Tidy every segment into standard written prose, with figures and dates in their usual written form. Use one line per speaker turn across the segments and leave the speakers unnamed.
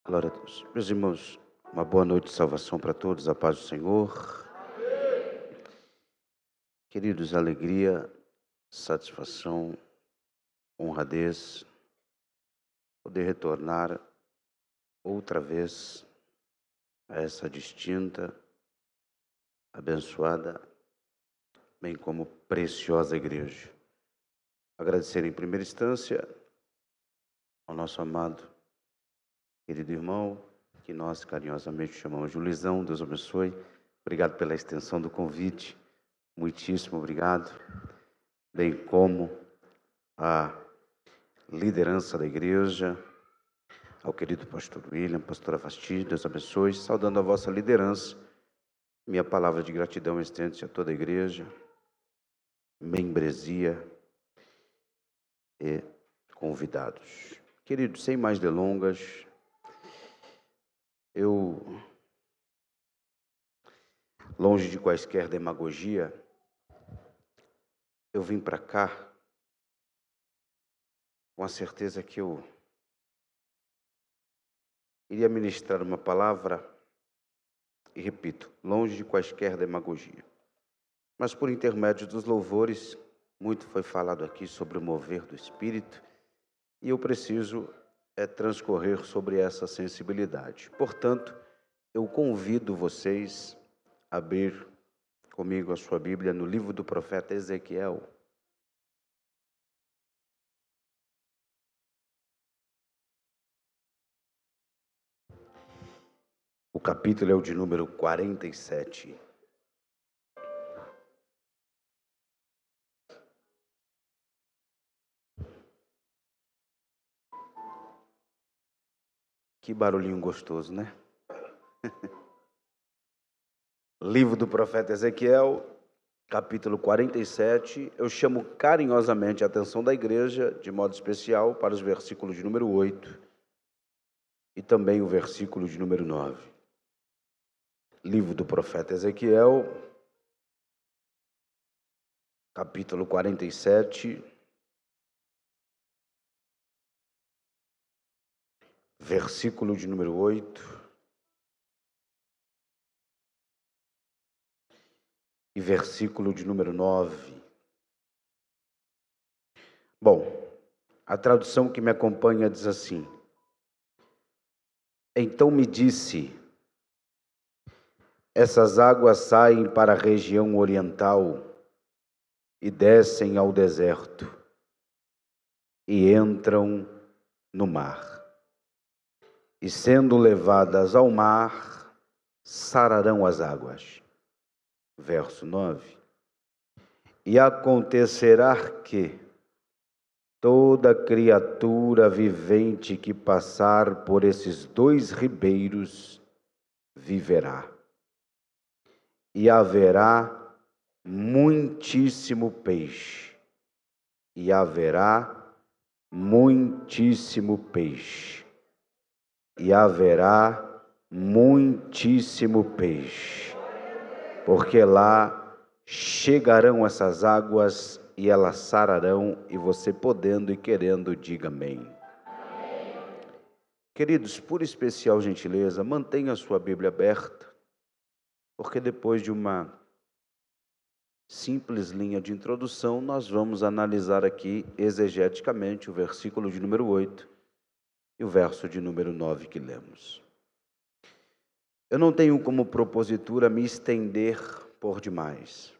Glória a Deus. Meus irmãos, uma boa noite de salvação para todos, a paz do Senhor. Queridos, alegria, satisfação, honradez, poder retornar outra vez a essa distinta, abençoada, bem como preciosa igreja. Agradecer em primeira instância ao nosso amado, querido irmão, que nós carinhosamente chamamos de Luizão. Deus abençoe. Obrigado pela extensão do convite. Muitíssimo obrigado. Bem como a liderança da igreja, ao querido pastor William, pastora Vasti, Deus abençoe. Saudando a vossa liderança, minha palavra de gratidão estende-se a toda a igreja, membresia e convidados. Queridos, sem mais delongas, eu, longe de quaisquer demagogia, eu vim para cá com a certeza que eu iria ministrar uma palavra, e repito, longe de quaisquer demagogia. Mas por intermédio dos louvores, muito foi falado aqui sobre o mover do Espírito, e eu preciso transcorrer sobre essa sensibilidade. Portanto, eu convido vocês a abrir comigo a sua Bíblia no livro do profeta Ezequiel. O capítulo é o de número 47. Que barulhinho gostoso, né? Livro do profeta Ezequiel, capítulo 47. Eu chamo carinhosamente a atenção da igreja, de modo especial, para os versículos de número 8 e também o versículo de número 9. Livro do profeta Ezequiel, capítulo 47, versículo de número 8 e versículo de número 9. Bom, a tradução que me acompanha diz assim: Então me disse, essas águas saem para a região oriental e descem ao deserto e entram no mar. E sendo levadas ao mar, sararão as águas. Verso 9. E acontecerá que toda criatura vivente que passar por esses dois ribeiros viverá. E haverá muitíssimo peixe. E haverá muitíssimo peixe. E haverá muitíssimo peixe. Porque lá chegarão essas águas e elas sararão, e você podendo e querendo, diga amém. Queridos, por especial gentileza, mantenha a sua Bíblia aberta, porque depois de uma simples linha de introdução, nós vamos analisar aqui exegeticamente o versículo de número 8 e o verso de número 9 que lemos. Eu não tenho como propositura me estender por demais.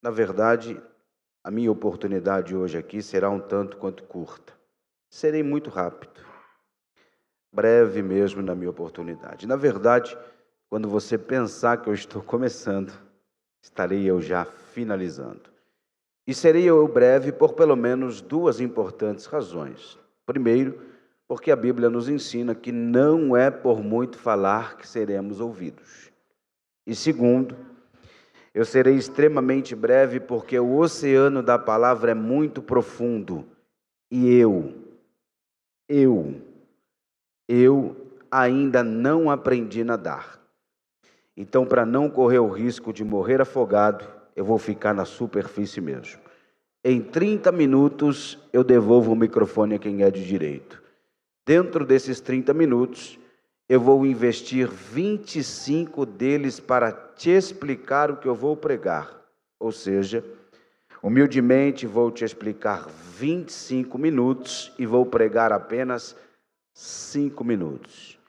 Na verdade, a minha oportunidade hoje aqui será um tanto quanto curta. Serei muito rápido, breve mesmo na minha oportunidade. Na verdade, quando você pensar que eu estou começando, estarei eu já finalizando. E serei eu breve por pelo menos duas importantes razões. Primeiro, porque a Bíblia nos ensina que não é por muito falar que seremos ouvidos. E segundo, eu serei extremamente breve porque o oceano da palavra é muito profundo. E eu ainda não aprendi a nadar. Então, para não correr o risco de morrer afogado, eu vou ficar na superfície mesmo. Em 30 minutos, eu devolvo o microfone a quem é de direito. dentro desses 30 minutos, eu vou investir 25 deles para te explicar o que eu vou pregar. Ou seja, humildemente vou te explicar 25 minutos e vou pregar apenas 5 minutos.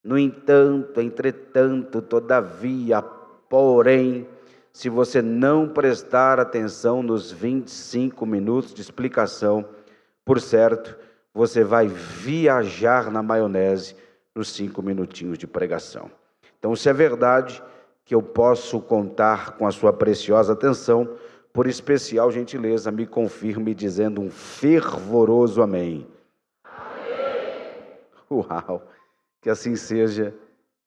No entanto, entretanto, todavia, porém, se você não prestar atenção nos 25 minutos de explicação, por certo, você vai viajar na maionese nos 5 minutinhos de pregação. Então, se é verdade que eu posso contar com a sua preciosa atenção, por especial gentileza, me confirme dizendo um fervoroso amém. Amém. Uau! Que assim seja,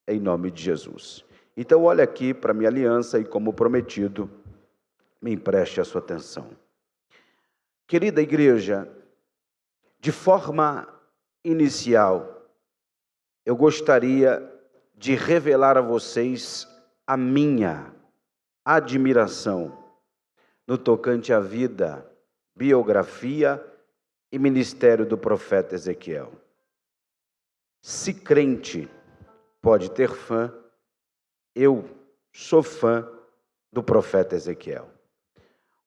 em nome de Jesus. Então, olha aqui para a minha aliança e, como prometido, me empreste a sua atenção. Querida igreja, de forma inicial, eu gostaria de revelar a vocês a minha admiração no tocante à vida, biografia e ministério do profeta Ezequiel. Se crente pode ter fã, eu sou fã do profeta Ezequiel.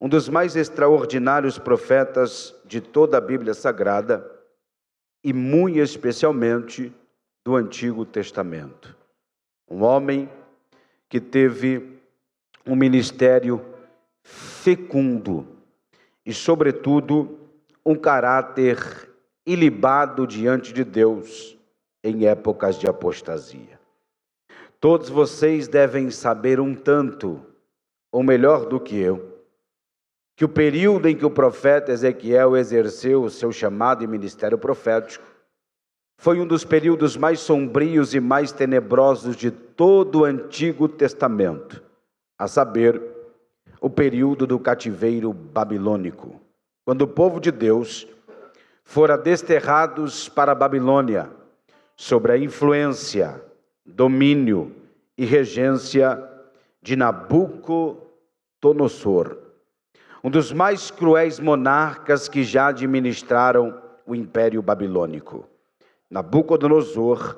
Um dos mais extraordinários profetas de toda a Bíblia Sagrada e muito especialmente do Antigo Testamento. Um homem que teve um ministério fecundo e, sobretudo, um caráter ilibado diante de Deus em épocas de apostasia. Todos vocês devem saber um tanto, ou melhor do que eu, que o período em que o profeta Ezequiel exerceu o seu chamado e ministério profético foi um dos períodos mais sombrios e mais tenebrosos de todo o Antigo Testamento, a saber, o período do cativeiro babilônico, quando o povo de Deus fora desterrados para a Babilônia, sob a influência, domínio e regência de Nabucodonosor, um dos mais cruéis monarcas que já administraram o Império Babilônico. Nabucodonosor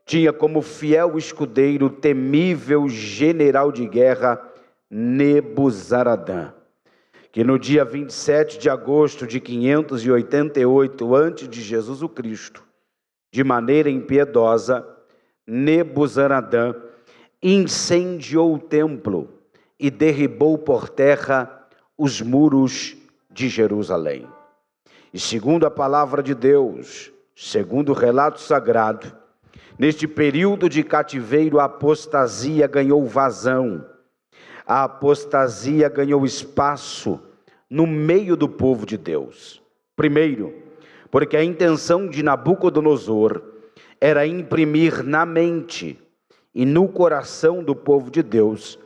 tinha como fiel escudeiro o temível general de guerra Nebuzaradã, que no dia 27 de agosto de 588 a.C., de maneira impiedosa, Nebuzaradã incendiou o templo e derribou por terra os muros de Jerusalém. E segundo a palavra de Deus, segundo o relato sagrado, neste período de cativeiro, a apostasia ganhou vazão, a apostasia ganhou espaço no meio do povo de Deus. Primeiro, porque a intenção de Nabucodonosor era imprimir na mente e no coração do povo de Deus,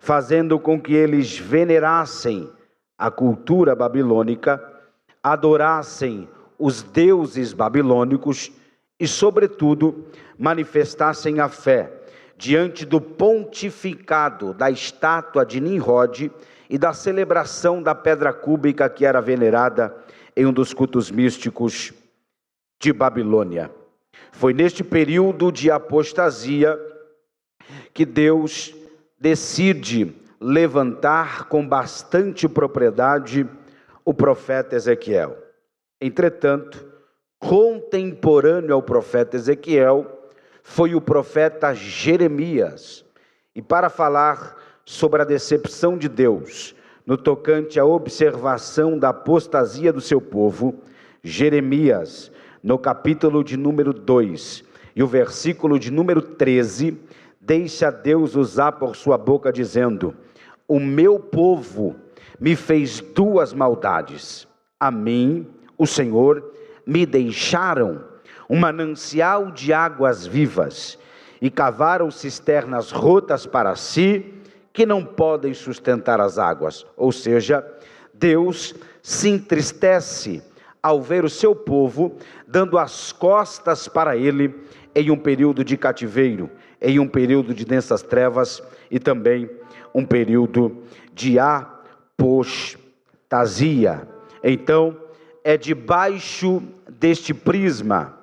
fazendo com que eles venerassem a cultura babilônica, adorassem os deuses babilônicos e, sobretudo, manifestassem a fé diante do pontificado da estátua de Nimrod e da celebração da pedra cúbica que era venerada em um dos cultos místicos de Babilônia. Foi neste período de apostasia que Deus decide levantar com bastante propriedade o profeta Ezequiel. Entretanto, contemporâneo ao profeta Ezequiel foi o profeta Jeremias. E para falar sobre a decepção de Deus no tocante à observação da apostasia do seu povo, Jeremias, no capítulo de número 2 e o versículo de número 13, deixa Deus usar por sua boca dizendo: o meu povo me fez duas maldades. A mim, o Senhor, me deixaram um manancial de águas vivas e cavaram cisternas rotas para si, que não podem sustentar as águas. Ou seja, Deus se entristece ao ver o seu povo dando as costas para ele em um período de cativeiro, em um período de densas trevas e também um período de apostasia. Então, é debaixo deste prisma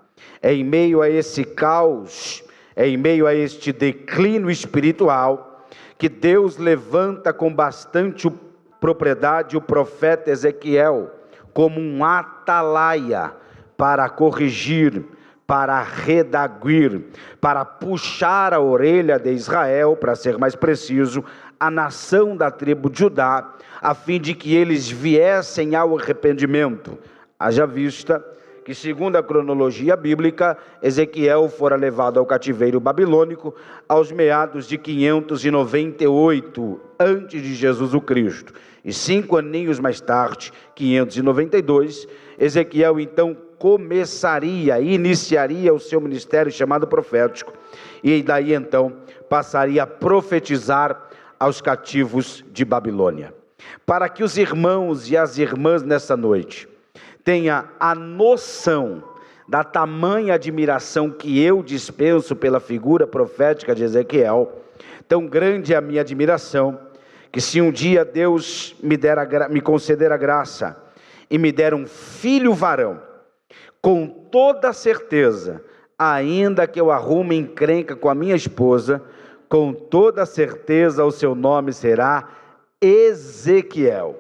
É em meio a esse caos, é em meio a este declínio espiritual, que Deus levanta com bastante propriedade o profeta Ezequiel, como um atalaia, para corrigir, para redaguir, para puxar a orelha de Israel, para ser mais preciso, a nação da tribo de Judá, a fim de que eles viessem ao arrependimento. Haja vista que, segundo a cronologia bíblica, Ezequiel fora levado ao cativeiro babilônico aos meados de 598 antes de Jesus o Cristo. E 5 aninhos mais tarde, 592, Ezequiel então iniciaria o seu ministério chamado profético, e daí então passaria a profetizar aos cativos de Babilônia. Para que os irmãos e as irmãs nessa noite tenha a noção da tamanha admiração que eu dispenso pela figura profética de Ezequiel, tão grande é a minha admiração, que se um dia Deus me conceder a graça e me der um filho varão, com toda certeza, ainda que eu arrume encrenca com a minha esposa, com toda certeza o seu nome será Ezequiel.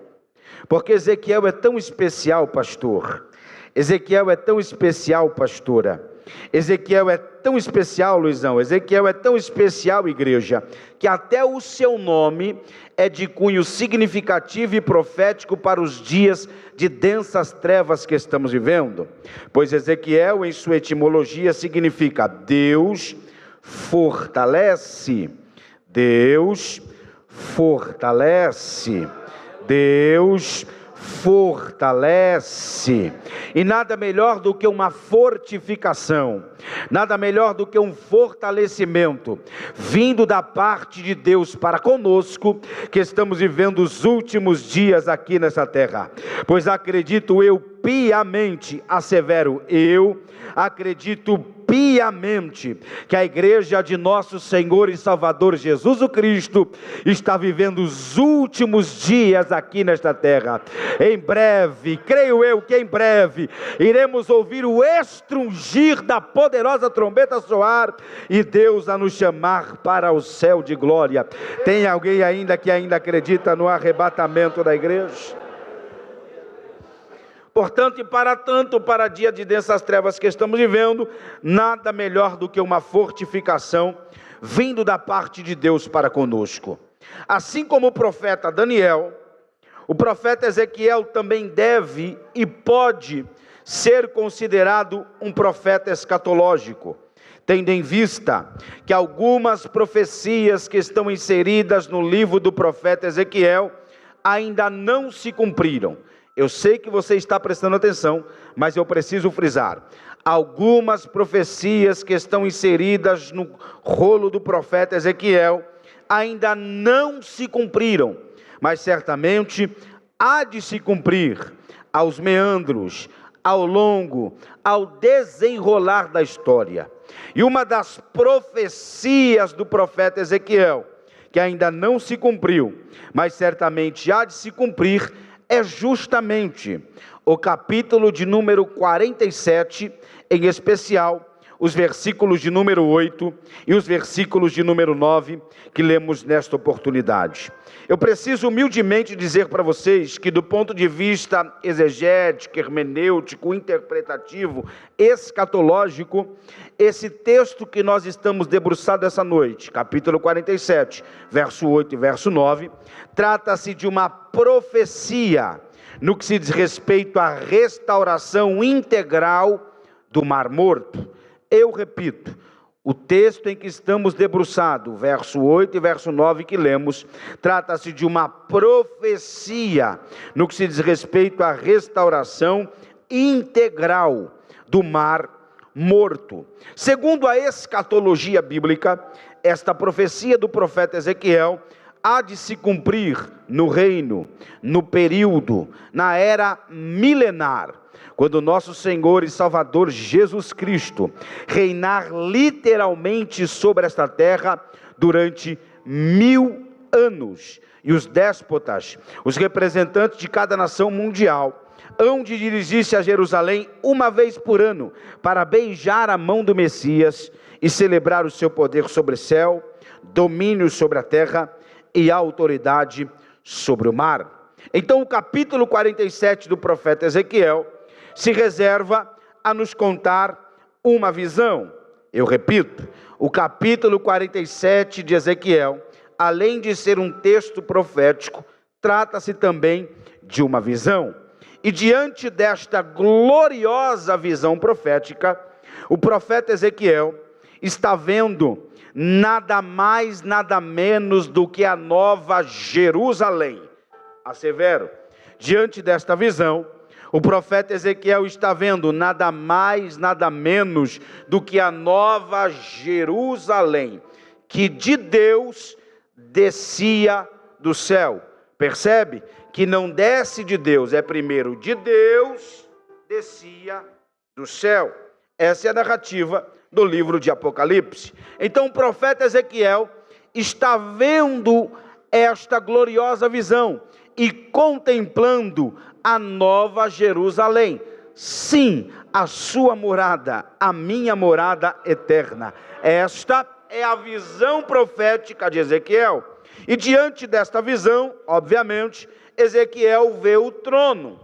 Porque Ezequiel é tão especial, pastor. Ezequiel é tão especial, pastora. Ezequiel é tão especial, Luizão. Ezequiel é tão especial, igreja, que até o seu nome é de cunho significativo e profético para os dias de densas trevas que estamos vivendo. Pois Ezequiel, em sua etimologia, significa Deus fortalece. Deus fortalece. Deus fortalece. E nada melhor do que uma fortificação, nada melhor do que um fortalecimento vindo da parte de Deus para conosco, que estamos vivendo os últimos dias aqui nessa terra. Pois acredito eu piamente, assevero eu, acredito piamente que a igreja de nosso Senhor e Salvador Jesus o Cristo está vivendo os últimos dias aqui nesta terra. Em breve, creio eu que em breve, iremos ouvir o estrungir da poderosa trombeta soar e Deus a nos chamar para o céu de glória. Tem alguém ainda que ainda acredita no arrebatamento da igreja? Portanto, e para tanto, para dia de densas trevas que estamos vivendo, nada melhor do que uma fortificação vindo da parte de Deus para conosco. Assim como o profeta Daniel, o profeta Ezequiel também deve e pode ser considerado um profeta escatológico, tendo em vista que algumas profecias que estão inseridas no livro do profeta Ezequiel ainda não se cumpriram. Eu sei que você está prestando atenção, mas eu preciso frisar. Algumas profecias que estão inseridas no rolo do profeta Ezequiel ainda não se cumpriram, mas certamente há de se cumprir aos meandros, ao longo, ao desenrolar da história. E uma das profecias do profeta Ezequiel, que ainda não se cumpriu, mas certamente há de se cumprir, é justamente o capítulo de número 47, em especial os versículos de número 8 e os versículos de número 9, que lemos nesta oportunidade. Eu preciso humildemente dizer para vocês que, do ponto de vista exegético, hermenêutico, interpretativo, escatológico, esse texto que nós estamos debruçados essa noite, capítulo 47, verso 8 e verso 9, trata-se de uma profecia no que se diz respeito à restauração integral do Mar Morto. Eu repito, o texto em que estamos debruçados, verso 8 e verso 9 que lemos, trata-se de uma profecia no que se diz respeito à restauração integral do Mar Morto. Segundo a escatologia bíblica, esta profecia do profeta Ezequiel há de se cumprir no reino, no período, na era milenar, quando nosso Senhor e Salvador Jesus Cristo reinar literalmente sobre esta terra durante 1000 anos, e os déspotas, os representantes de cada nação mundial, hão de dirigir-se a Jerusalém uma vez por ano, para beijar a mão do Messias e celebrar o seu poder sobre o céu, domínio sobre a terra e autoridade sobre o mar. Então o capítulo 47 do profeta Ezequiel se reserva a nos contar uma visão. Eu repito, o capítulo 47 de Ezequiel, além de ser um texto profético, trata-se também de uma visão. E diante desta gloriosa visão profética, o profeta Ezequiel está vendo nada mais, nada menos do que a nova Jerusalém. Assevero, diante desta visão, o profeta Ezequiel está vendo nada mais, nada menos do que a nova Jerusalém, que de Deus descia do céu. Percebe? Que não desce de Deus, é primeiro de Deus, descia do céu. Essa é a narrativa do livro de Apocalipse. Então o profeta Ezequiel está vendo esta gloriosa visão e contemplando a nova Jerusalém. Sim, a sua morada, a minha morada eterna. Esta é a visão profética de Ezequiel. E diante desta visão, obviamente, Ezequiel vê o trono.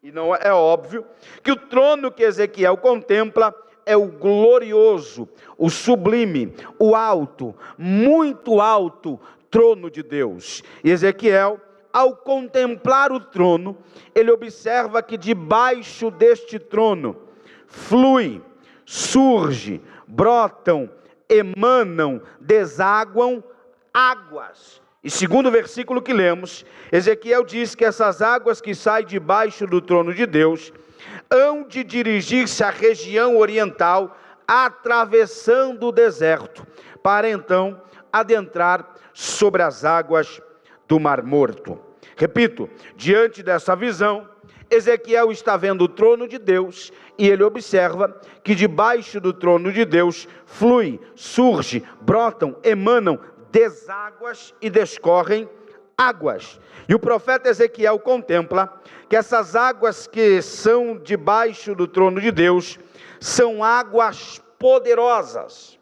E não é óbvio que o trono que Ezequiel contempla é o glorioso, o sublime, o alto, muito alto trono de Deus. E Ezequiel, ao contemplar o trono, ele observa que debaixo deste trono flui, surge, brotam, emanam, desaguam águas. E segundo o versículo que lemos, Ezequiel diz que essas águas que saem debaixo do trono de Deus hão de dirigir-se à região oriental, atravessando o deserto, para então adentrar sobre as águas do Mar Morto. Repito, diante dessa visão, Ezequiel está vendo o trono de Deus e ele observa que debaixo do trono de Deus flui, surge, brotam, emanam, deságuas e descorrem águas. E o profeta Ezequiel contempla que essas águas que são debaixo do trono de Deus são águas poderosas.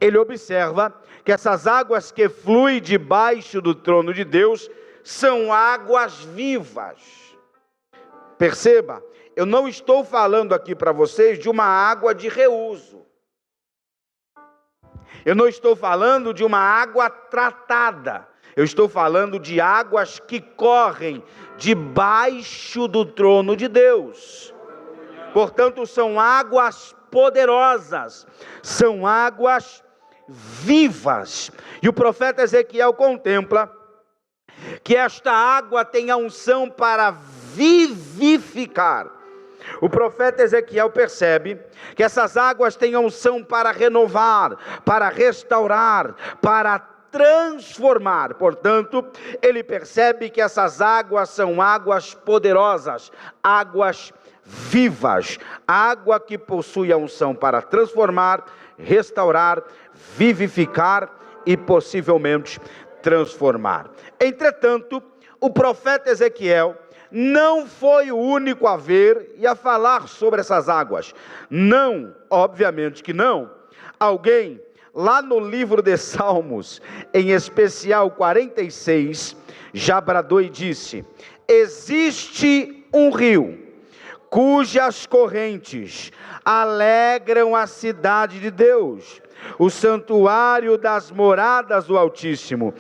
Ele observa que essas águas que fluem debaixo do trono de Deus são águas vivas. Perceba, eu não estou falando aqui para vocês de uma água de reuso. Eu não estou falando de uma água tratada. Eu estou falando de águas que correm debaixo do trono de Deus. Portanto, são águas poderosas, são águas vivas. E o profeta Ezequiel contempla que esta água tem a unção para vivificar. O profeta Ezequiel percebe que essas águas têm a unção para renovar, para restaurar, para transformar. Portanto, ele percebe que essas águas são águas poderosas, águas vivas, água que possui a unção para transformar, restaurar, vivificar e possivelmente transformar. Entretanto, o profeta Ezequiel não foi o único a ver e a falar sobre essas águas. Não, obviamente que não. Alguém, lá no livro de Salmos, em especial 46, já bradou e disse: existe um rio, cujas correntes alegram a cidade de Deus, o santuário das moradas do Altíssimo.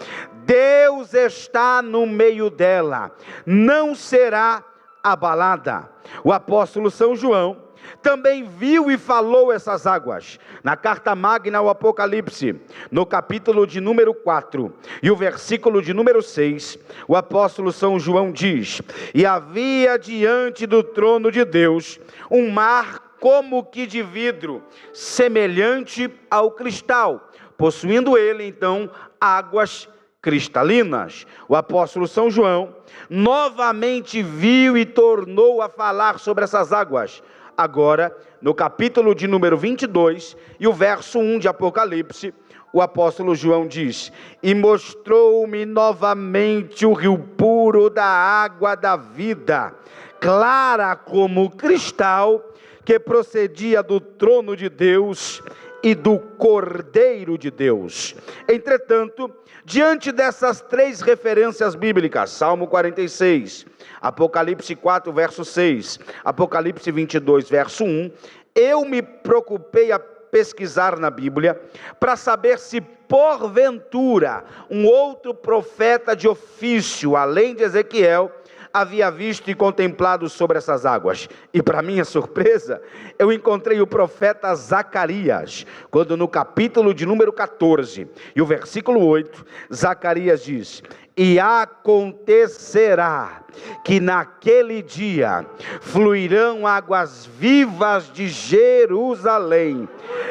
Deus está no meio dela, não será abalada. O apóstolo São João também viu e falou essas águas, na carta magna ao Apocalipse, no capítulo de número 4, e o versículo de número 6, o apóstolo São João diz: e havia diante do trono de Deus um mar como que de vidro, semelhante ao cristal, possuindo ele então águas cristalinas. O apóstolo São João novamente viu e tornou a falar sobre essas águas, agora no capítulo de número 22 e o verso 1 de Apocalipse, o apóstolo João diz: e mostrou-me novamente o rio puro da água da vida, clara como cristal, que procedia do trono de Deus e do Cordeiro de Deus. Entretanto, diante dessas três referências bíblicas, Salmo 46, Apocalipse 4, verso 6, Apocalipse 22, verso 1, eu me preocupei a pesquisar na Bíblia, para saber se porventura um outro profeta de ofício, além de Ezequiel, havia visto e contemplado sobre essas águas. E para minha surpresa, eu encontrei o profeta Zacarias, quando no capítulo de número 14, e o versículo 8, Zacarias diz: e acontecerá que naquele dia fluirão águas vivas de Jerusalém,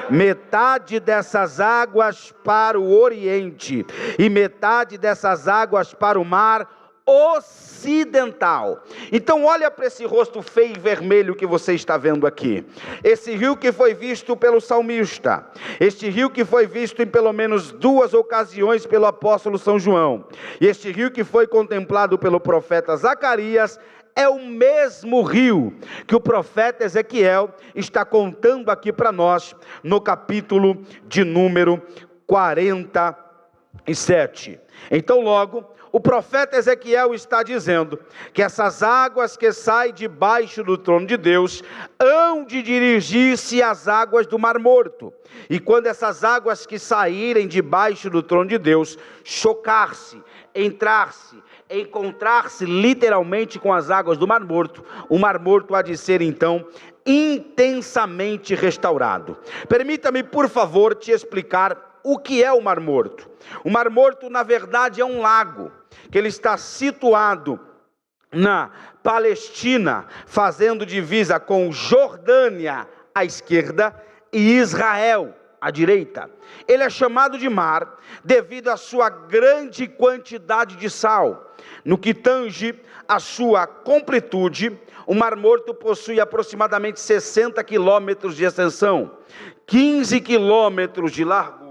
metade dessas águas para o oriente, e metade dessas águas para o mar ocidental. Então olha para esse rosto feio e vermelho que você está vendo aqui. Esse rio que foi visto pelo salmista, este rio que foi visto em pelo menos 2 ocasiões pelo apóstolo São João, e este rio que foi contemplado pelo profeta Zacarias, é o mesmo rio que o profeta Ezequiel está contando aqui para nós, no capítulo de número 47. Então logo, o profeta Ezequiel está dizendo que essas águas que saem debaixo do trono de Deus hão de dirigir-se às águas do Mar Morto. E quando essas águas que saírem debaixo do trono de Deus chocar-se, entrar-se, encontrar-se literalmente com as águas do Mar Morto, o Mar Morto há de ser então intensamente restaurado. Permita-me, por favor, te explicar o que é o Mar Morto. O Mar Morto, na verdade, é um lago, que ele está situado na Palestina, fazendo divisa com Jordânia à esquerda e Israel à direita. Ele é chamado de mar devido à sua grande quantidade de sal. No que tange a sua completude, o Mar Morto possui aproximadamente 60 quilômetros de extensão, 15 quilômetros de largura,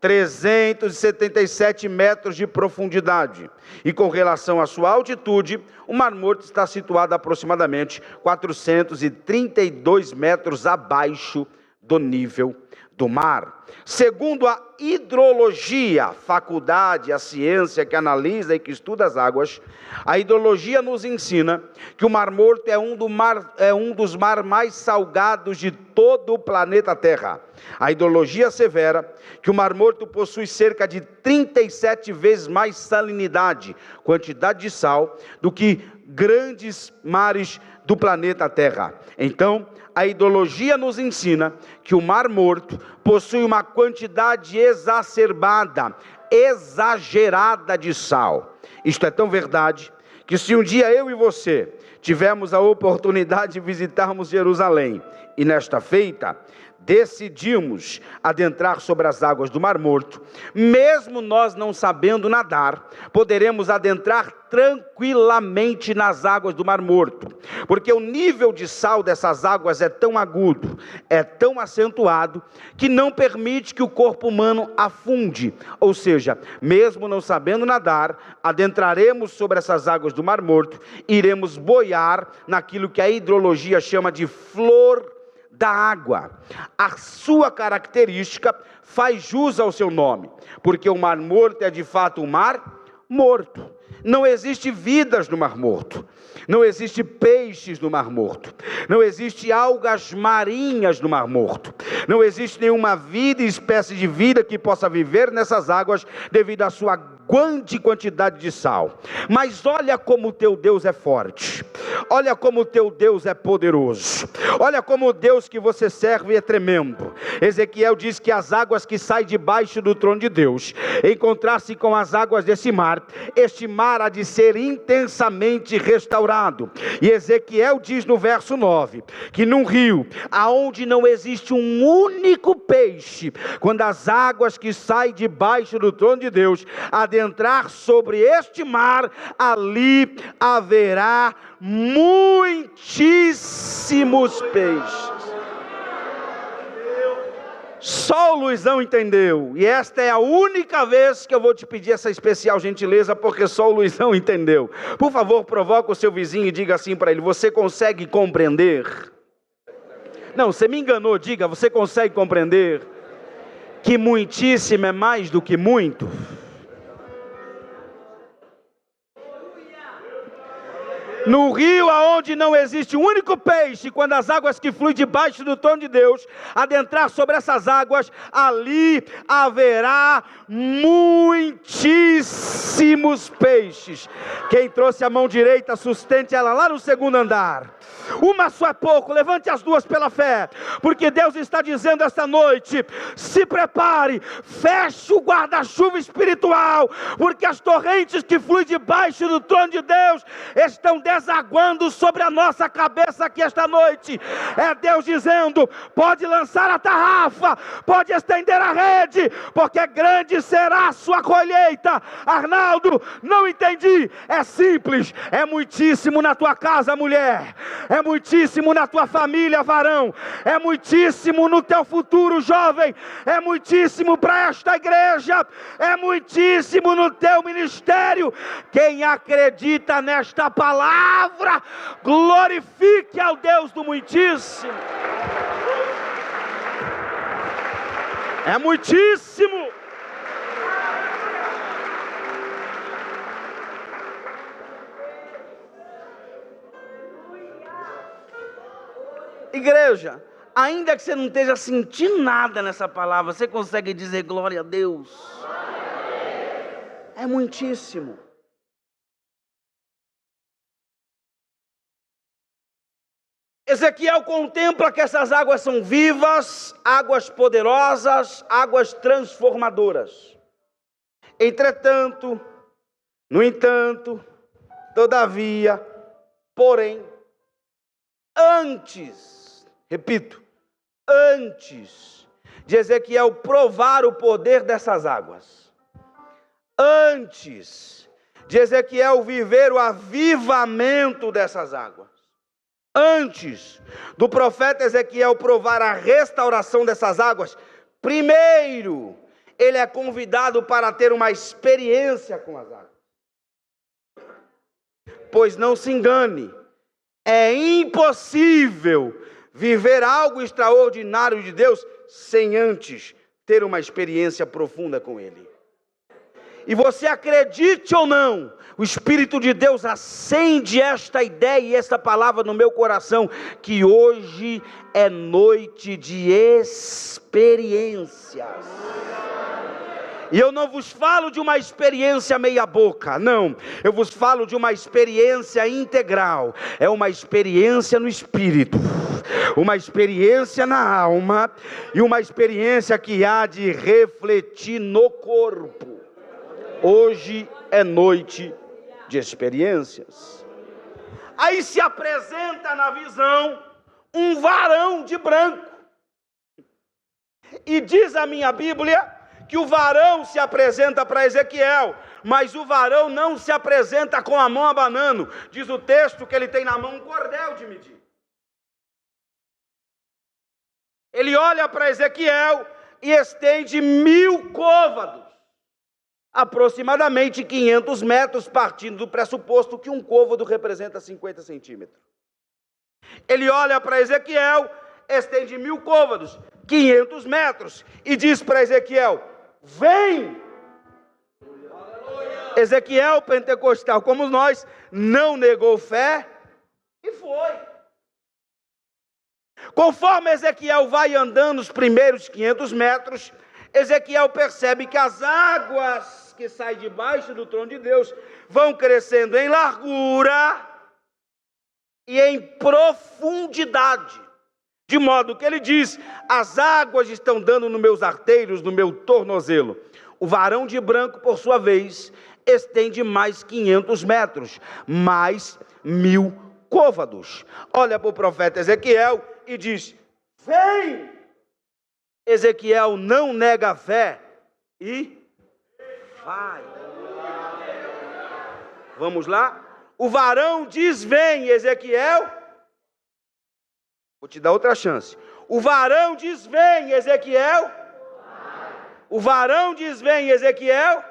377 metros de profundidade. E com relação à sua altitude, o Mar Morto está situado aproximadamente 432 metros abaixo do nível do mar. Segundo a hidrologia, a faculdade, a ciência que analisa e que estuda as águas, a hidrologia nos ensina que o Mar Morto é um dos mares mais salgados de todo o planeta Terra. A hidrologia assevera que o Mar Morto possui cerca de 37 vezes mais salinidade, quantidade de sal, do que grandes mares do planeta Terra. Então, a hidrologia nos ensina que o Mar Morto possui uma quantidade exacerbada, exagerada de sal. Isto é tão verdade que se um dia eu e você tivermos a oportunidade de visitarmos Jerusalém, e nesta feita decidimos adentrar sobre as águas do Mar Morto, mesmo nós não sabendo nadar, poderemos adentrar tranquilamente nas águas do Mar Morto, porque o nível de sal dessas águas é tão agudo, é tão acentuado, que não permite que o corpo humano afunde. Ou seja, mesmo não sabendo nadar, adentraremos sobre essas águas do Mar Morto, iremos boiar naquilo que a hidrologia chama de flor da água. A sua característica faz jus ao seu nome, porque o Mar Morto é de fato um mar morto. Não existe vidas no Mar Morto, não existe peixes no Mar Morto, não existe algas marinhas no Mar Morto, não existe nenhuma vida, espécie de vida que possa viver nessas águas devido à sua grande quantidade de sal. Mas olha como o teu Deus é forte, olha como o teu Deus é poderoso, olha como o Deus que você serve é tremendo. Ezequiel diz que as águas que saem debaixo do trono de Deus, encontrar-se com as águas desse mar, este mar há de ser intensamente restaurado. E Ezequiel diz no verso 9, que num rio, aonde não existe um único peixe, quando as águas que saem debaixo do trono de Deus adentrar sobre este mar, ali haverá muitíssimos peixes. Só o Luizão entendeu. E esta é a única vez que eu vou te pedir essa especial gentileza, porque só o Luizão entendeu. Por favor, provoca o seu vizinho e diga assim para ele: você consegue compreender? Não, você me enganou, diga, você consegue compreender que muitíssimo é mais do que muito? No rio aonde não existe um único peixe, quando as águas que fluem debaixo do trono de Deus adentrar sobre essas águas, ali haverá muitíssimos peixes. Quem trouxe a mão direita, sustente ela lá no segundo andar. Uma só é pouco, levante as duas pela fé, porque Deus está dizendo esta noite: se prepare, feche o guarda-chuva espiritual, porque as torrentes que fluem debaixo do trono de Deus estão desaguando sobre a nossa cabeça aqui esta noite. É Deus dizendo: pode lançar a tarrafa, pode estender a rede, porque grande será a sua colheita. Arnaldo, não entendi. É simples, é muitíssimo na tua casa, mulher, é muitíssimo na tua família, varão, é muitíssimo no teu futuro, jovem, é muitíssimo para esta igreja, é muitíssimo no teu ministério. Quem acredita nesta palavra, glorifique ao Deus do muitíssimo. É muitíssimo. Igreja, ainda que você não esteja sentindo nada nessa palavra, você consegue dizer glória a Deus? É muitíssimo. Ezequiel contempla que essas águas são vivas, águas poderosas, águas transformadoras. Entretanto, no entanto, todavia, porém, antes, repito, antes de Ezequiel provar o poder dessas águas, antes de Ezequiel viver o avivamento dessas águas, antes do profeta Ezequiel provar a restauração dessas águas, primeiro ele é convidado para ter uma experiência com as águas. Pois não se engane, é impossível viver algo extraordinário de Deus sem antes ter uma experiência profunda com Ele. E você acredite ou não, o Espírito de Deus acende esta ideia e esta palavra no meu coração, que hoje é noite de experiências. E eu não vos falo de uma experiência meia boca, não. Eu vos falo de uma experiência integral. É uma experiência no espírito, uma experiência na alma e uma experiência que há de refletir no corpo. Hoje é noite de experiências. Aí se apresenta na visão um varão de branco. E diz a minha Bíblia que o varão se apresenta para Ezequiel, mas o varão não se apresenta com a mão abanando. Diz o texto que ele tem na mão um cordel de medir. Ele olha para Ezequiel e estende 1000 côvados, aproximadamente 500 metros, partindo do pressuposto que um côvado representa 50 centímetros. Ele olha para Ezequiel, estende 1000 côvados, 500 metros, e diz para Ezequiel: vem! Ezequiel, pentecostal como nós, não negou fé e foi. Conforme Ezequiel vai andando os primeiros 500 metros, Ezequiel percebe que as águas que saem debaixo do trono de Deus vão crescendo em largura e em profundidade, de modo que ele diz: as águas estão dando nos meus arteiros, no meu tornozelo. O varão de branco, por sua vez, estende mais 500 metros, mais 1000 côvados. Olha para o profeta Ezequiel e diz: vem! Ezequiel não nega a fé e vai. Vamos lá? O varão diz: vem, Ezequiel. Vou te dar outra chance. O varão diz: vem, Ezequiel. O varão diz: vem, Ezequiel.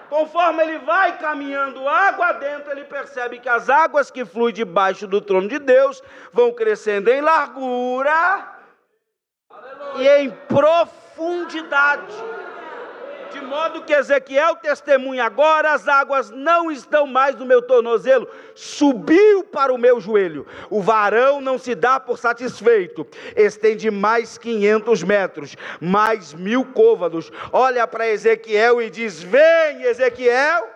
Conforme ele vai caminhando água dentro, ele percebe que as águas que fluem debaixo do trono de Deus vão crescendo em largura e em profundidade. De modo que Ezequiel testemunha: agora as águas não estão mais no meu tornozelo, subiu para o meu joelho. O varão não se dá por satisfeito, estende mais 500 metros, mais 1000 côvados. Olha para Ezequiel e diz: vem, Ezequiel.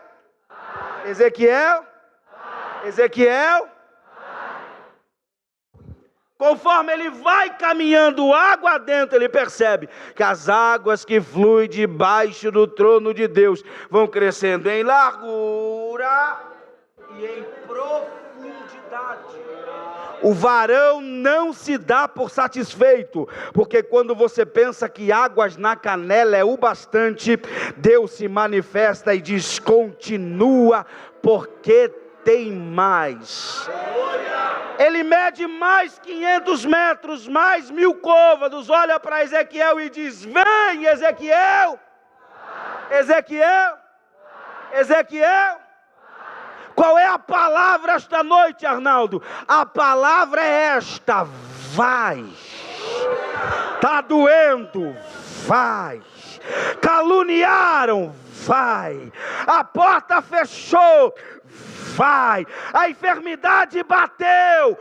Ezequiel. Ezequiel. Conforme ele vai caminhando água dentro, ele percebe que as águas que fluem debaixo do trono de Deus vão crescendo em largura e em profundidade. O varão não se dá por satisfeito, porque quando você pensa que águas na canela é o bastante, Deus se manifesta e diz: continua, porque tem mais. Ele mede mais 500 metros, mais 1000 côvados, olha para Ezequiel e diz: vem, Ezequiel. Ezequiel. Ezequiel. Qual é a palavra esta noite, Arnaldo? A palavra é esta: vai. Está doendo? Vai. Caluniaram? Vai. A porta fechou? Vai. A enfermidade bateu?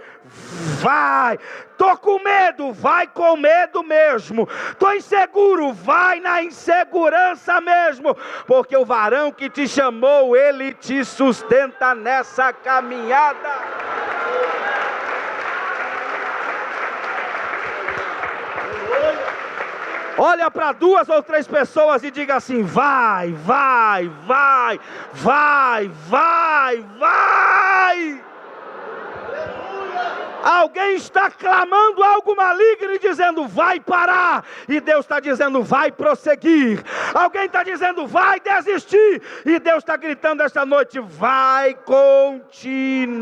Vai. Estou com medo? Vai com medo mesmo. Estou inseguro? Vai na insegurança mesmo, porque o varão que te chamou, ele te sustenta nessa caminhada. Olha para 2 ou 3 pessoas e diga assim: vai, vai, vai, vai, vai, vai. Alguém está clamando algo maligno e dizendo: vai parar. E Deus está dizendo: vai prosseguir. Alguém está dizendo: vai desistir. E Deus está gritando esta noite: vai continuar.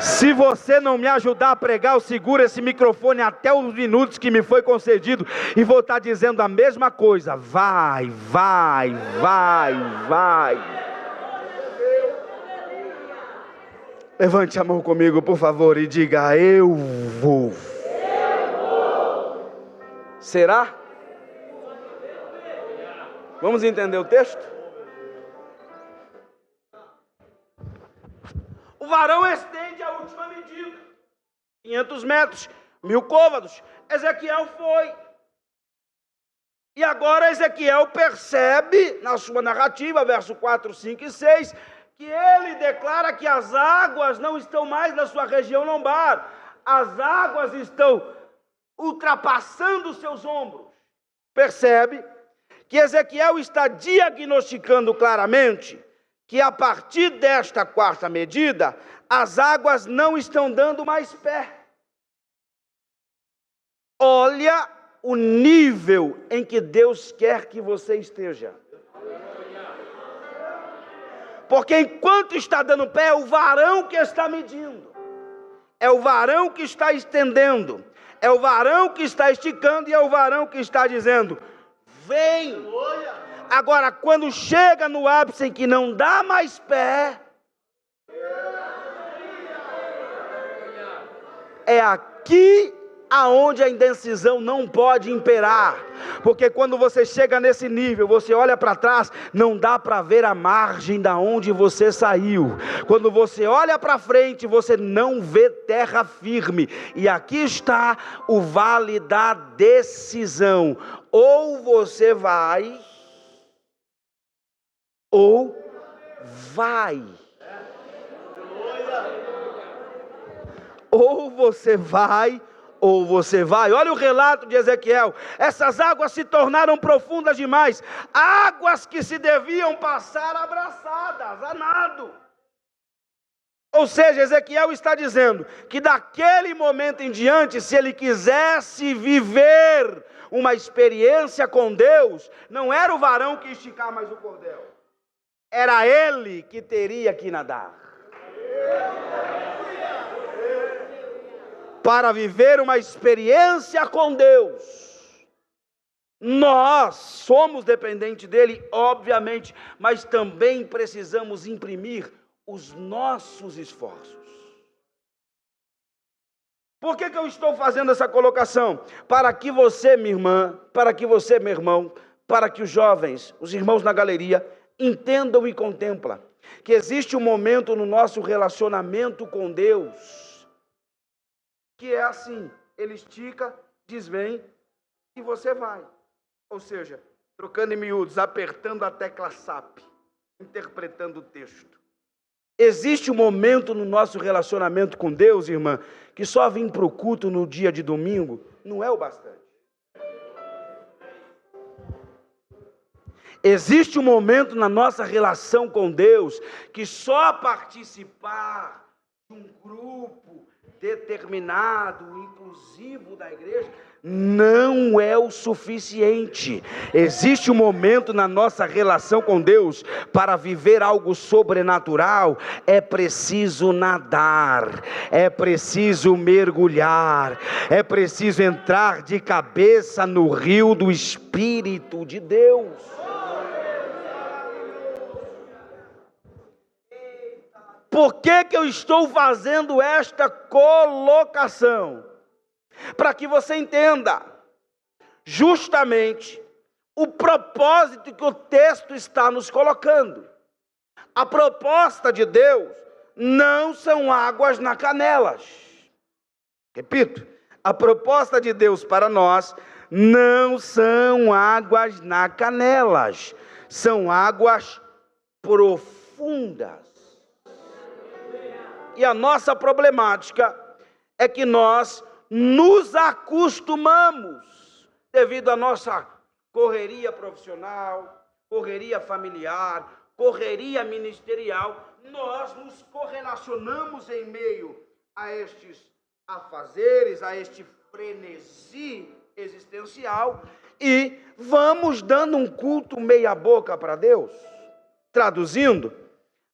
Se você não me ajudar a pregar, eu seguro esse microfone até os minutos que me foi concedido e vou estar dizendo a mesma coisa: vai, vai, vai, vai. Levante a mão comigo, por favor, e diga: eu vou. Será? Vamos entender o texto? O varão estende a última medida, 500 metros, 1000 côvados. Ezequiel foi. E agora Ezequiel percebe, na sua narrativa, verso 4, 5 e 6, que ele declara que as águas não estão mais na sua região lombar. As águas estão ultrapassando os seus ombros. Percebe que Ezequiel está diagnosticando claramente que a partir desta 4ª medida, as águas não estão dando mais pé. Olha o nível em que Deus quer que você esteja. Porque enquanto está dando pé, é o varão que está medindo. É o varão que está estendendo. É o varão que está esticando e é o varão que está dizendo: vem. Agora, quando chega no ápice em que não dá mais pé, é aqui aonde a indecisão não pode imperar. Porque quando você chega nesse nível, você olha para trás, não dá para ver a margem da onde você saiu. Quando você olha para frente, você não vê terra firme. E aqui está o vale da decisão. Ou você vai, ou vai. Ou você vai, ou você vai. Olha o relato de Ezequiel: essas águas se tornaram profundas demais, águas que se deviam passar abraçadas, a nado. Ou seja, Ezequiel está dizendo que daquele momento em diante, se ele quisesse viver uma experiência com Deus, não era o varão que ia esticar mais o cordel, era ele que teria que nadar. para viver uma experiência com Deus, nós somos dependentes dele, obviamente, mas também precisamos imprimir os nossos esforços. Por que eu estou fazendo essa colocação? Para que você, minha irmã, para que você, meu irmão, para que os jovens, os irmãos na galeria, entendam e contemplem que existe um momento no nosso relacionamento com Deus que é assim: ele estica, diz vem, e você vai. Ou seja, trocando em miúdos, apertando a tecla SAP, interpretando o texto. Existe um momento no nosso relacionamento com Deus, irmã, que só vir para o culto no dia de domingo não é o bastante. Existe um momento na nossa relação com Deus que só participar de um grupo determinado, inclusivo da igreja, não é o suficiente. Existe um momento na nossa relação com Deus, para viver algo sobrenatural, é preciso nadar, é preciso mergulhar, é preciso entrar de cabeça no rio do Espírito de Deus. Por que eu estou fazendo esta colocação? Para que você entenda justamente o propósito que o texto está nos colocando. A proposta de Deus não são águas na canelas. Repito, a proposta de Deus para nós não são águas na canelas, são águas profundas. E a nossa problemática é que nós nos acostumamos, devido à nossa correria profissional, correria familiar, correria ministerial, nós nos correlacionamos em meio a estes afazeres, a este frenesi existencial, e vamos dando um culto meia boca para Deus. Traduzindo,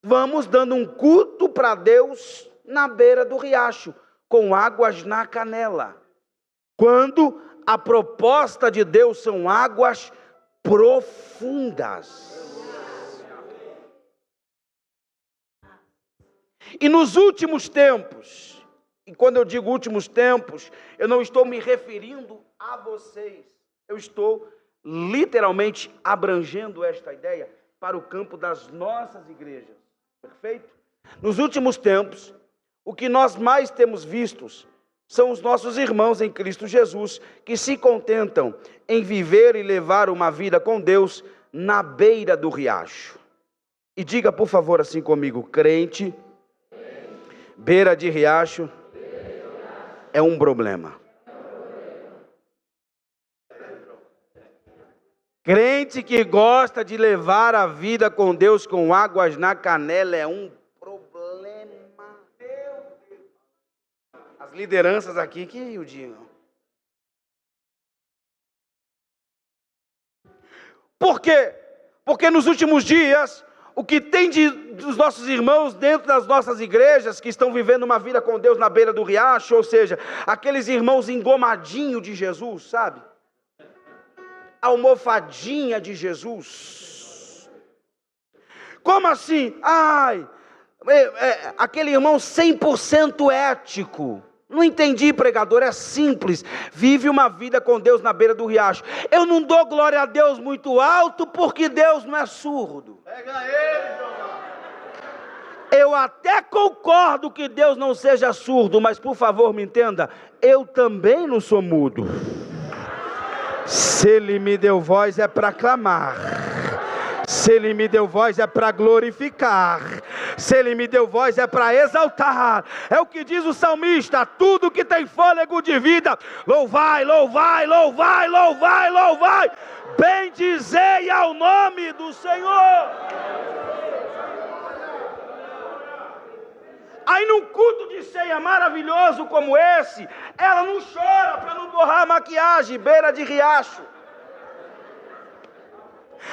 vamos dando um culto para Deus na beira do riacho, com águas na canela, quando a proposta de Deus são águas profundas. E nos últimos tempos, e quando eu digo últimos tempos, eu não estou me referindo a vocês, eu estou literalmente abrangendo esta ideia para o campo das nossas igrejas. Perfeito? Nos últimos tempos, o que nós mais temos vistos são os nossos irmãos em Cristo Jesus, que se contentam em viver e levar uma vida com Deus na beira do riacho. E diga, por favor, assim comigo: crente, beira de riacho é um problema. Crente que gosta de levar a vida com Deus com águas na canela é um problema. As lideranças aqui que o digam. Por quê? Porque nos últimos dias, o que tem dos nossos irmãos dentro das nossas igrejas, que estão vivendo uma vida com Deus na beira do riacho, ou seja, aqueles irmãos engomadinhos de Jesus, sabe? Almofadinha de Jesus. Como assim? Aquele irmão 100% ético. Não entendi, pregador, é simples. Vive uma vida com Deus na beira do riacho. Eu não dou glória a Deus muito alto, porque Deus não é surdo. Pega ele, Jeová. Eu até concordo que Deus não seja surdo, mas por favor me entenda, eu também não sou mudo. Se Ele me deu voz é para clamar, se Ele me deu voz é para glorificar, se Ele me deu voz é para exaltar. É o que diz o salmista: tudo que tem fôlego de vida, louvai, louvai, louvai, louvai, louvai, bendizei ao nome do Senhor. Aí num culto de ceia maravilhoso como esse, ela não chora para não borrar a maquiagem, beira de riacho.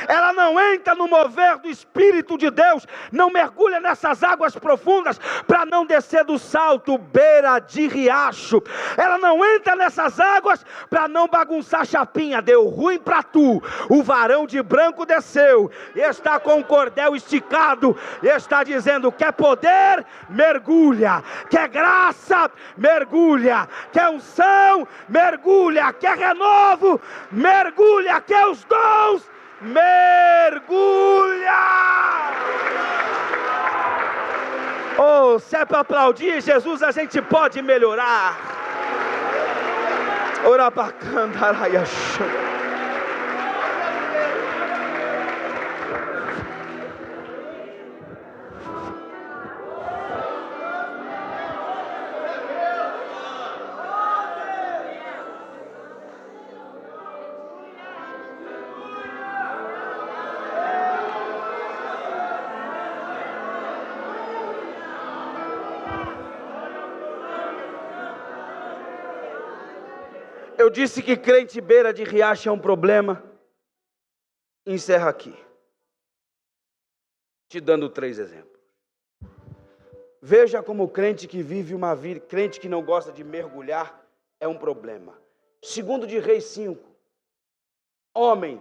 ela não entra no mover do Espírito de Deus, não mergulha nessas águas profundas para não descer do salto beira de riacho. Ela não entra nessas águas para não bagunçar a chapinha. Deu ruim para tu. O varão de branco desceu, está com o cordel esticado, está dizendo: quer poder? Mergulha. Quer graça? Mergulha. Quer unção? Mergulha. Quer renovo? Mergulha. Quer os dons? Mergulha! Oh, se é para aplaudir Jesus, a gente pode melhorar. Ora para cantar. Eu disse que crente beira de riacho é um problema. Encerra aqui, te dando 3 exemplos. Veja como crente que vive uma vida, crente que não gosta de mergulhar, é um problema. 2 de Reis 5, homem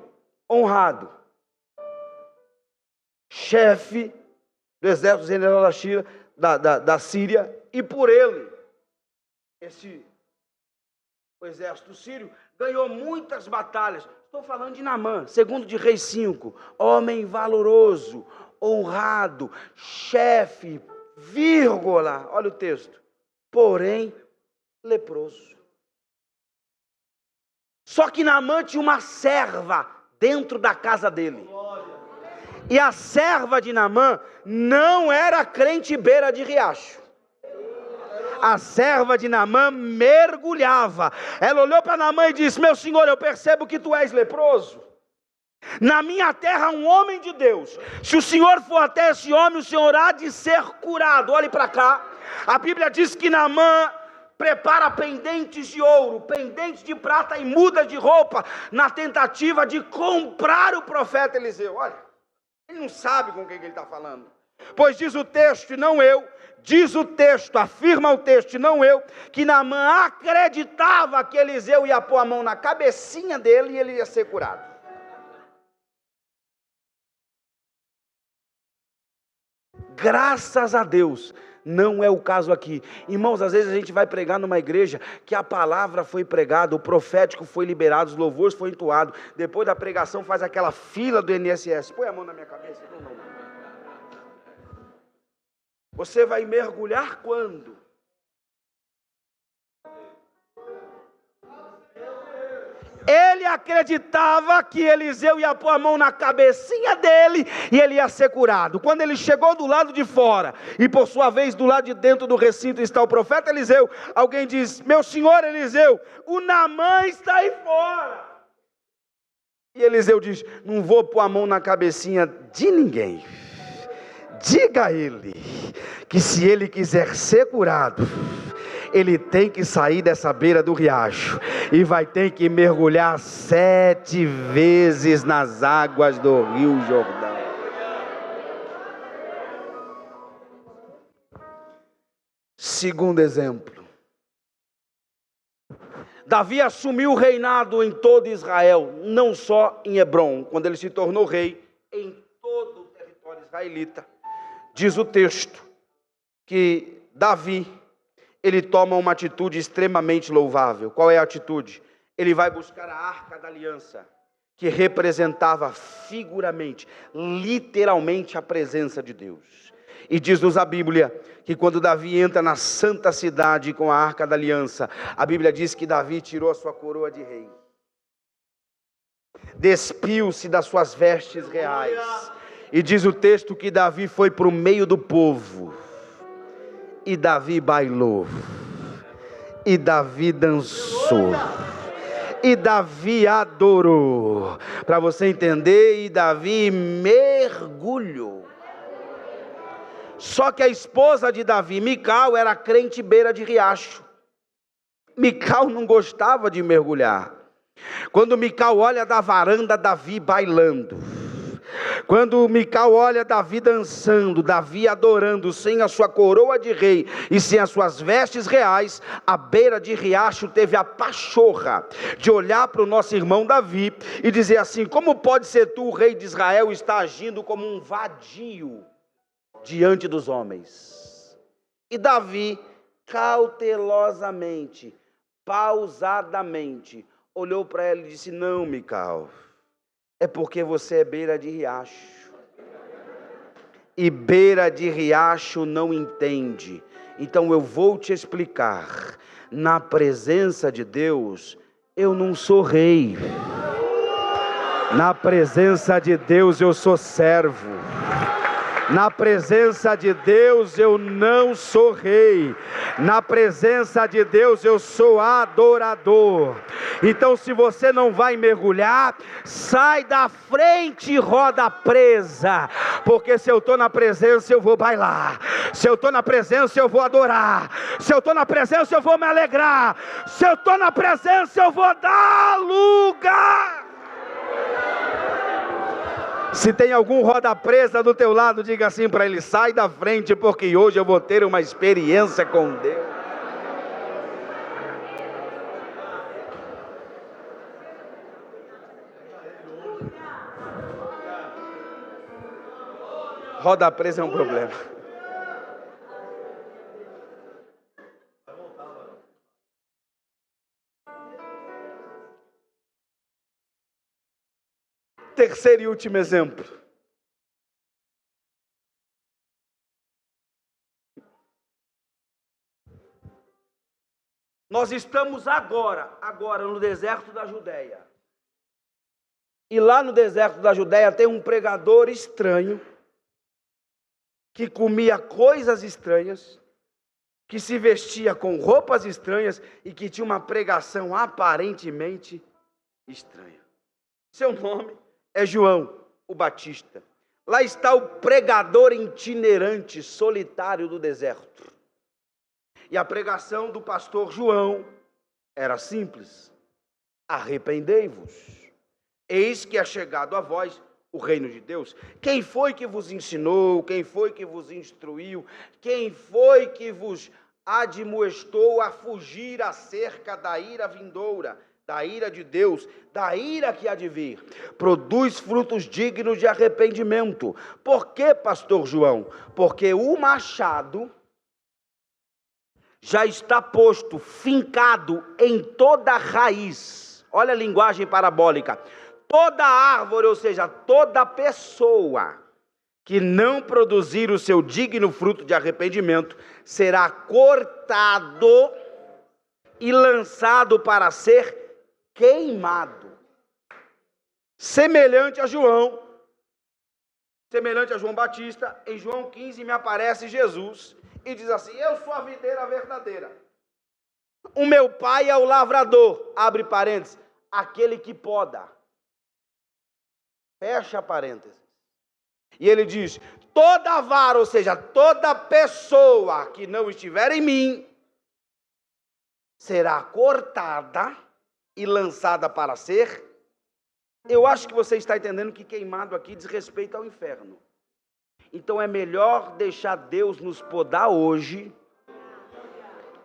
honrado, chefe do exército general da Síria, e por ele, o exército sírio ganhou muitas batalhas. Estou falando de Naamã. 2 de Reis 5, homem valoroso, honrado, chefe, vírgula, olha o texto, porém leproso. Só que Naamã tinha uma serva dentro da casa dele, e a serva de Naamã não era crente beira de riacho. A serva de Naamã mergulhava. Ela olhou para Naamã e disse: meu senhor, eu percebo que tu és leproso. Na minha terra um homem de Deus. Se o senhor for até esse homem, o senhor há de ser curado. Olhe para cá. A Bíblia diz que Naamã prepara pendentes de ouro, pendentes de prata e mudas de roupa, na tentativa de comprar o profeta Eliseu. Olha, ele não sabe com quem ele está falando. Pois diz o texto, e não eu, diz o texto, afirma o texto, e não eu, que Naamã acreditava que Eliseu ia pôr a mão na cabecinha dele e ele ia ser curado. Graças a Deus, não é o caso aqui. Irmãos, às vezes a gente vai pregar numa igreja que a palavra foi pregada, o profético foi liberado, os louvores foram entoados, depois da pregação faz aquela fila do INSS. Põe a mão na minha cabeça. Não. Você vai mergulhar quando? Ele acreditava que Eliseu ia pôr a mão na cabecinha dele e ele ia ser curado. Quando ele chegou do lado de fora, e por sua vez do lado de dentro do recinto está o profeta Eliseu, alguém diz: meu senhor Eliseu, o Naamã está aí fora. E Eliseu diz: não vou pôr a mão na cabecinha de ninguém. Diga a ele que se ele quiser ser curado, ele tem que sair dessa beira do riacho e vai ter que mergulhar 7 vezes nas águas do Rio Jordão. Segundo exemplo, Davi assumiu o reinado em todo Israel, não só em Hebrom, quando ele se tornou rei, em todo o território israelita. Diz o texto que Davi, ele toma uma atitude extremamente louvável. Qual é a atitude? Ele vai buscar a Arca da Aliança, que representava figuramente, literalmente a presença de Deus. E diz-nos a Bíblia que quando Davi entra na santa cidade com a Arca da Aliança, a Bíblia diz que Davi tirou a sua coroa de rei, despiu-se das suas vestes reais, e diz o texto que Davi foi para o meio do povo, e Davi bailou, e Davi dançou, e Davi adorou, para você entender, e Davi mergulhou. Só que a esposa de Davi, Mical, era crente beira de riacho. Mical não gostava de mergulhar. Quando Mical olha da varanda, Davi bailando. Quando Mical olha Davi dançando, Davi adorando, sem a sua coroa de rei e sem as suas vestes reais, à beira de riacho teve a pachorra de olhar para o nosso irmão Davi e dizer assim: como pode ser tu, o rei de Israel, está agindo como um vadio diante dos homens? E Davi, cautelosamente, pausadamente, olhou para ela e disse: não, Mical, é porque você é beira de riacho, e beira de riacho não entende. Então eu vou te explicar. Na presença de Deus, eu não sou rei. Na presença de Deus, eu sou servo. Na presença de Deus eu não sou rei. Na presença de Deus eu sou adorador. Então, se você não vai mergulhar, sai da frente, roda presa. Porque se eu estou na presença eu vou bailar. Se eu estou na presença eu vou adorar. Se eu estou na presença eu vou me alegrar. Se eu estou na presença eu vou dar lugar. Se tem algum roda presa do teu lado, diga assim para ele: sai da frente, porque hoje eu vou ter uma experiência com Deus. Roda presa é um problema. Terceiro e último exemplo. Nós estamos agora no deserto da Judéia. E lá no deserto da Judéia tem um pregador estranho, que comia coisas estranhas, que se vestia com roupas estranhas e que tinha uma pregação aparentemente estranha. Seu nome é João, o Batista. Lá está o pregador itinerante, solitário do deserto. E a pregação do pastor João era simples: arrependei-vos, eis que é chegado a vós o reino de Deus. Quem foi que vos ensinou? Quem foi que vos instruiu? Quem foi que vos admoestou a fugir acerca da ira vindoura? Da ira de Deus, da ira que há de vir. Produz frutos dignos de arrependimento. Por que, pastor João? Porque o machado já está posto, fincado em toda a raiz. Olha a linguagem parabólica. Toda árvore, ou seja, toda pessoa que não produzir o seu digno fruto de arrependimento, será cortado e lançado para ser queimado. Semelhante a João Batista, em João 15 me aparece Jesus e diz assim: eu sou a videira verdadeira, o meu pai é o lavrador, abre parênteses, aquele que poda, fecha parênteses. E ele diz: toda vara, ou seja, toda pessoa que não estiver em mim, será cortada e lançada para ser. Eu acho que você está entendendo que queimado aqui diz respeito ao inferno. Então é melhor deixar Deus nos podar hoje,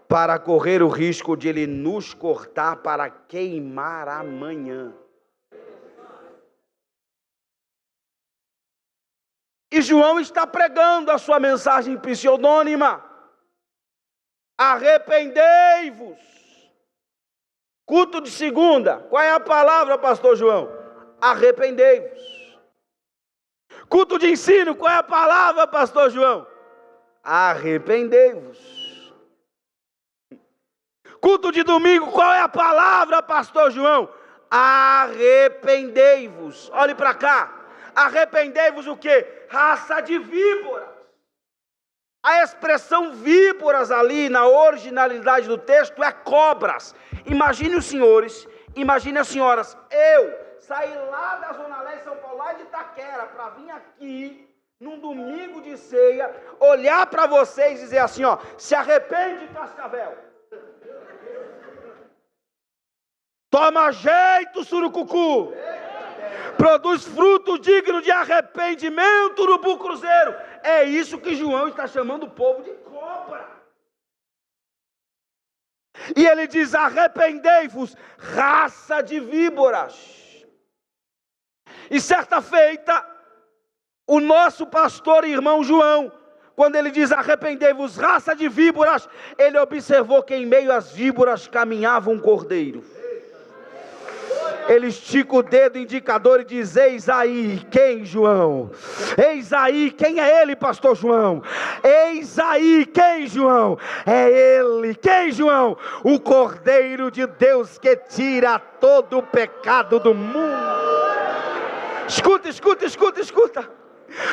para correr o risco de Ele nos cortar para queimar amanhã. E João está pregando a sua mensagem pseudônima: arrependei-vos. Culto de segunda, qual é a palavra, pastor João? Arrependei-vos. Culto de ensino, qual é a palavra, pastor João? Arrependei-vos. Culto de domingo, qual é a palavra, pastor João? Arrependei-vos. Olhe para cá. Arrependei-vos o quê? Raça de víboras. A expressão víboras ali, na originalidade do texto, é cobras. Imagine os senhores, imagine as senhoras, eu saí lá da Zona Leste, São Paulo, lá de Itaquera, para vir aqui, num domingo de ceia, olhar para vocês e dizer assim, ó, se arrepende, Cascavel. Toma jeito, surucucu. Produz fruto digno de arrependimento, urubu cruzeiro. É isso que João está chamando o povo de cobra. E ele diz: arrependei-vos, raça de víboras. E certa feita, o nosso pastor e irmão João, quando ele diz arrependei-vos, raça de víboras, ele observou que em meio às víboras caminhava um cordeiro. Ele estica o dedo indicador e diz: eis aí, quem, João? Eis aí, quem é ele, pastor João? Eis aí, quem, João? É ele, quem, João? O Cordeiro de Deus que tira todo o pecado do mundo. Escuta.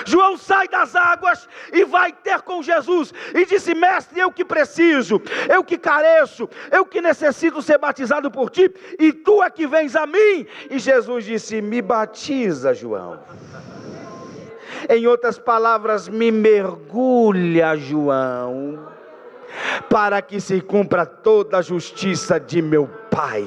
João sai das águas e vai ter com Jesus e disse: mestre, eu que preciso, eu que careço, eu que necessito ser batizado por ti, e tu é que vens a mim. E Jesus disse: me batiza, João. Em outras palavras, me mergulha, João, para que se cumpra toda a justiça de meu Pai.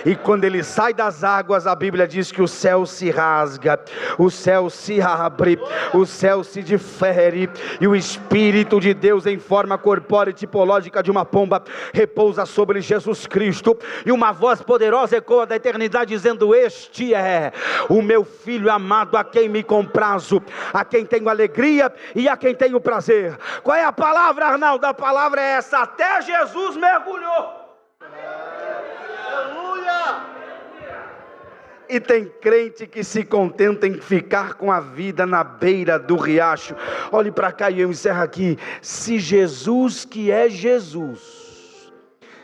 E quando ele sai das águas, a Bíblia diz que o céu se rasga, o céu se abre, o céu se difere, e o Espírito de Deus em forma corpórea e tipológica de uma pomba repousa sobre Jesus Cristo, e uma voz poderosa ecoa da eternidade dizendo: este é o meu Filho amado, a quem me comprazo, a quem tenho alegria e a quem tenho prazer. Qual é a palavra, Arnaldo? A palavra é essa: até Jesus mergulhou. E tem crente que se contenta em ficar com a vida na beira do riacho. Olhe para cá e eu encerro aqui. Se Jesus, que é Jesus,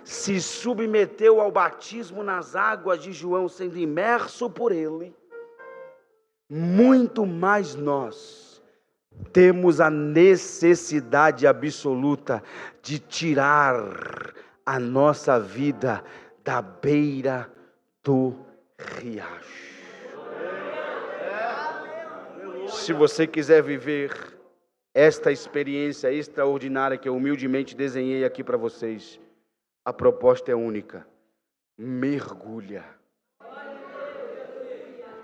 se submeteu ao batismo nas águas de João, sendo imerso por ele, muito mais nós temos a necessidade absoluta de tirar a nossa vida da beira do riacho. Se você quiser viver esta experiência extraordinária que eu humildemente desenhei aqui para vocês, a proposta é única: mergulha.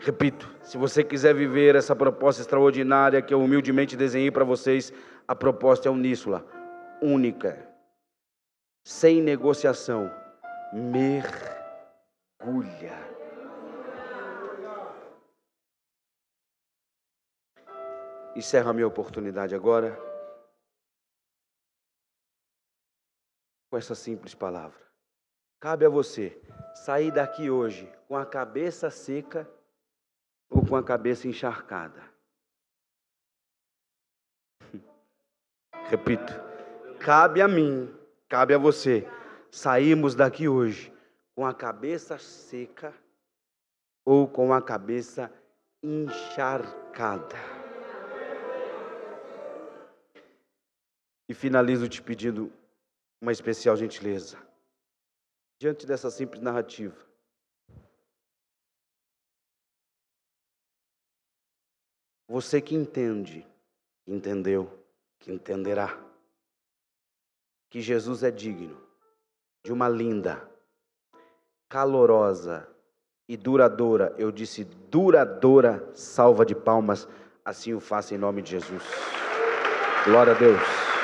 Repito, se você quiser viver essa proposta extraordinária que eu humildemente desenhei para vocês, a proposta é uníssona, única, sem negociação: mergulha. Encerro a minha oportunidade agora com essa simples palavra. Cabe a você sair daqui hoje com a cabeça seca ou com a cabeça encharcada. Repito, cabe a mim, cabe a você sairmos daqui hoje com a cabeça seca ou com a cabeça encharcada. E finalizo te pedindo uma especial gentileza. Diante dessa simples narrativa, você que entende, que entendeu, que entenderá, que Jesus é digno de uma linda, calorosa e duradoura, eu disse duradoura, salva de palmas, assim o faça em nome de Jesus. Glória a Deus.